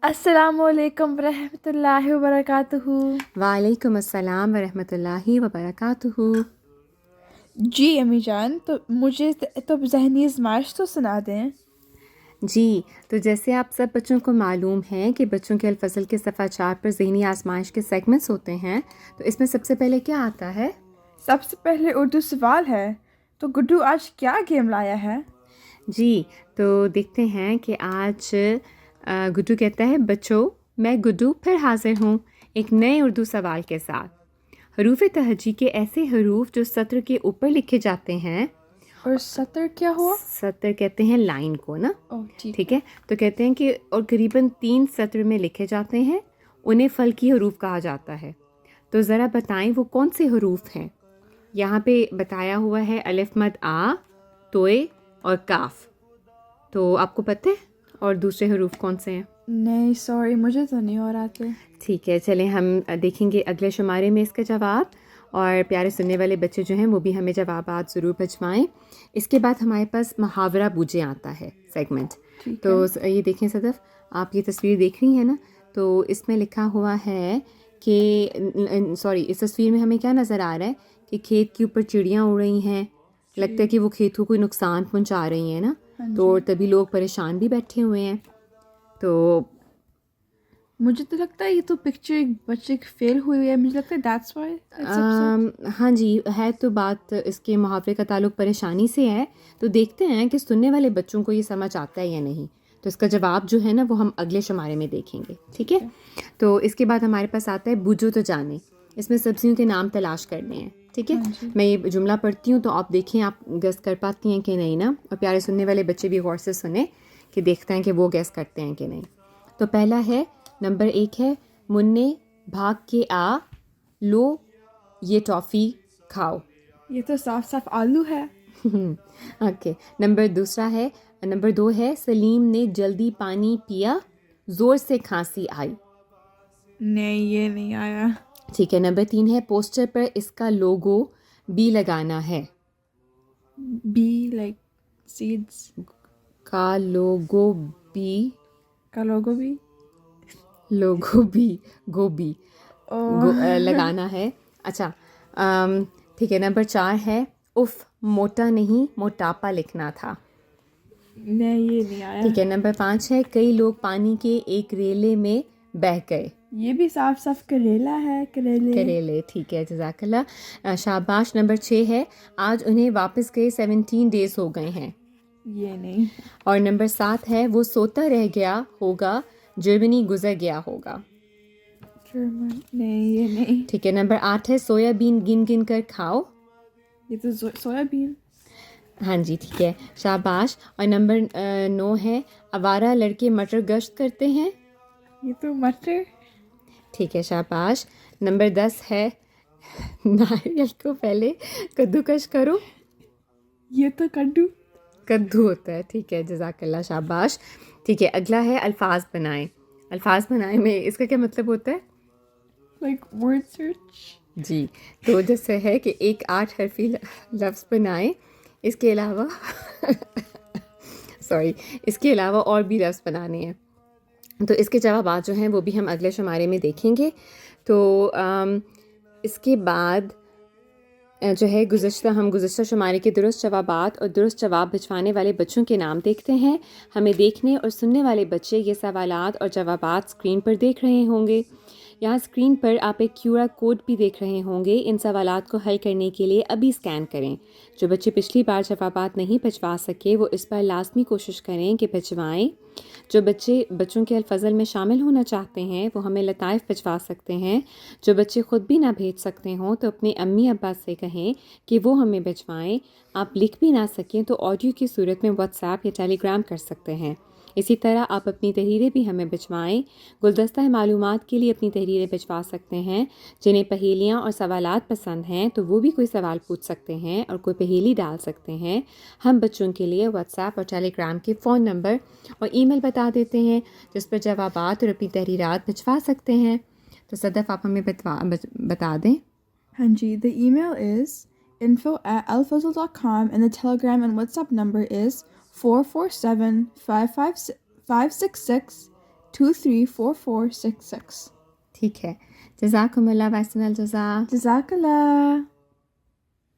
السلام علیکم ورحمۃ اللہ وبرکاتہ. وعلیکم السلام ورحمۃ اللہ وبرکاتہ. جی امی جان، تو مجھے تو ذہنی آزمائش تو سنا دیں. جی، تو جیسے آپ سب بچوں کو معلوم ہے کہ بچوں کے الفصل کے صفحہ 4 پر ذہنی آزمائش کے سیگمنٹس ہوتے ہیں، تو اس میں سب سے پہلے کیا آتا ہے؟ سب سے پہلے اردو سوال ہے. تو گڈو آج کیا گیم لایا ہے؟ جی، تو دیکھتے ہیں کہ آج گڈو کہتا ہے، بچوں میں گڈو پھر حاضر ہوں ایک نئے اردو سوال کے ساتھ. حروف تہجی کے ایسے حروف جو سطر کے اوپر لکھے جاتے ہیں. اور سطر کیا ہوا؟ سطر کہتے ہیں لائن کو نا. ٹھیک ہے، تو کہتے ہیں کہ اور قریباً 3 سطر میں لکھے جاتے ہیں، انہیں فلکی حروف کہا جاتا ہے. تو ذرا بتائیں وہ کون سے حروف ہیں؟ یہاں پہ بتایا ہوا ہے الف مد آ، توئے اور کاف. تو آپ کو پتہ ہے اور دوسرے حروف کون سے ہیں؟ نہیں سوری، مجھے تو نہیں اور آتے. ٹھیک ہے، چلیں ہم دیکھیں گے اگلے شمارے میں اس کا جواب. اور پیارے سننے والے بچے جو ہیں وہ بھی ہمیں جوابات ضرور بھجوائیں. اس کے بعد ہمارے پاس محاورہ بوجھے آتا ہے سیگمنٹ. تو یہ دیکھیں صدف، آپ یہ تصویر دیکھ رہی ہیں نا، تو اس میں لکھا ہوا ہے کہ اس تصویر میں ہمیں کیا نظر آ رہا ہے کہ کھیت کے اوپر چڑیاں اڑ رہی ہیں. لگتا ہے کہ وہ کھیت کو کوئی نقصان پہنچا رہی ہیں نا. تو تبھی لوگ پریشان بھی بیٹھے ہوئے ہیں. تو مجھے تو لگتا ہے یہ تو پکچر ایک بچے کی فیل ہوئی ہے. مجھے لگتا ہے دیٹس وائی. ہاں جی، ہے تو بات اس کے محاورے کا تعلق پریشانی سے ہے. تو دیکھتے ہیں کہ سننے والے بچوں کو یہ سمجھ آتا ہے یا نہیں. تو اس کا جواب جو ہے نا وہ ہم اگلے شمارے میں دیکھیں گے. ٹھیک ہے، تو اس کے بعد ہمارے پاس آتا ہے بوجھو تو جانے. اس میں سبزیوں کے نام تلاش کرنے ہیں. ٹھیک ہے، میں یہ جملہ پڑھتی ہوں تو آپ دیکھیں آپ گیس کر پاتی ہیں کہ نہیں نا. اور پیارے سننے والے بچے بھی غور سے سنیں کہ دیکھتے ہیں کہ وہ گیس کرتے ہیں کہ نہیں. تو پہلا ہے، نمبر 1 ہے، منّے بھاگ کے آ، لو یہ ٹافی کھاؤ. یہ تو صاف صاف آلو ہے. اوکے. نمبر 2 ہے، سلیم نے جلدی پانی پیا، زور سے کھانسی آئی. نہیں، یہ نہیں آیا. ٹھیک ہے. نمبر 3 ہے، پوسٹر پر اس کا لوگو بی لگانا ہے. بی لائک سیڈز کا لوگو بی، کا لوگو بھی. لوگو بی گوبھی لگانا ہے. اچھا ٹھیک ہے. نمبر 4 ہے، اف موٹا نہیں موٹاپا لکھنا تھا. نہیں، یہ نہیں آیا. ٹھیک ہے. نمبر 5 ہے، کئی لوگ پانی کے ایک ریلے میں بہہ گئے. یہ بھی صاف صاف کریلا ہے. کریلے. ٹھیک ہے، جزاک اللہ، شاباش. نمبر 6 ہے، آج انہیں واپس گئے 17 ڈیز ہو گئے ہیں. یہ نہیں. اور نمبر 7 ہے، وہ سوتا رہ گیا ہوگا، جرمنی گزر گیا ہوگا. نہیں، یہ نہیں. ٹھیک ہے. نمبر 8 ہے، سویا بین گن گن کر کھاؤ. یہ تو سویا بین. ہاں جی، ٹھیک ہے، شاباش. اور نمبر 9 ہے، آوارہ لڑکے مٹر گشت کرتے ہیں. یہ تو مٹر. ٹھیک ہے، شاباش. نمبر 10 ہے، ناریل کو پہلے کدو کش کرو. یہ تو کدو ہوتا ہے. ٹھیک ہے، جزاک اللہ، شاباش. ٹھیک ہے، اگلا ہے الفاظ بنائیں. الفاظ بنائیں میں اس کا کیا مطلب ہوتا ہے؟ Like word search. جی، تو جیسے ہے کہ ایک 8 حرفی لفظ بنائیں. اس کے علاوہ اور بھی لفظ بنانے ہیں. تو اس کے جوابات جو ہیں وہ بھی ہم اگلے شمارے میں دیکھیں گے. تو اس کے بعد جو ہے گزشتہ شمارے کے درست جوابات اور درست جواب بھجوانے والے بچوں کے نام دیکھتے ہیں. ہمیں دیکھنے اور سننے والے بچے یہ سوالات اور جوابات اسکرین پر دیکھ رہے ہوں گے. یہاں اسکرین پر آپ ایک QR کوڈ بھی دیکھ رہے ہوں گے. ان سوالات کو حل کرنے کے لیے ابھی اسکین کریں. جو بچے پچھلی بار جوابات نہیں بھجوا سکے وہ اس بار لازمی کوشش کریں کہ بھجوائیں. جو بچوں کے الفضل میں شامل ہونا چاہتے ہیں وہ ہمیں لطائف بھجوا سکتے ہیں. جو بچے خود بھی نہ بھیج سکتے ہوں تو اپنے امی ابا سے کہیں کہ وہ ہمیں بھجوائیں. آپ لکھ بھی نہ سکیں تو آڈیو کی صورت میں واٹس ایپ یا ٹیلی گرام کر سکتے ہیں. اسی طرح آپ اپنی تحریریں بھی ہمیں بھجوائیں. گلدستہ معلومات کے لیے اپنی تحریریں بھجوا سکتے ہیں. جنہیں پہیلیاں اور سوالات پسند ہیں تو وہ بھی کوئی سوال پوچھ سکتے ہیں اور کوئی پہیلی ڈال سکتے ہیں. ہم بچوں کے لیے واٹس ایپ اور ٹیلی گرام کے فون نمبر اور ای میل بتا دیتے ہیں جس پر جوابات اور اپنی تحریرات بھجوا سکتے ہیں. تو صدف آپ ہمیں بتا دیں. ہاں جی. The email is info@alfazl.com and the telegram and WhatsApp number is 447-566 234466. ٹھیک ہے. جزاکم اللہ واسن الجزا. جزاک اللہ.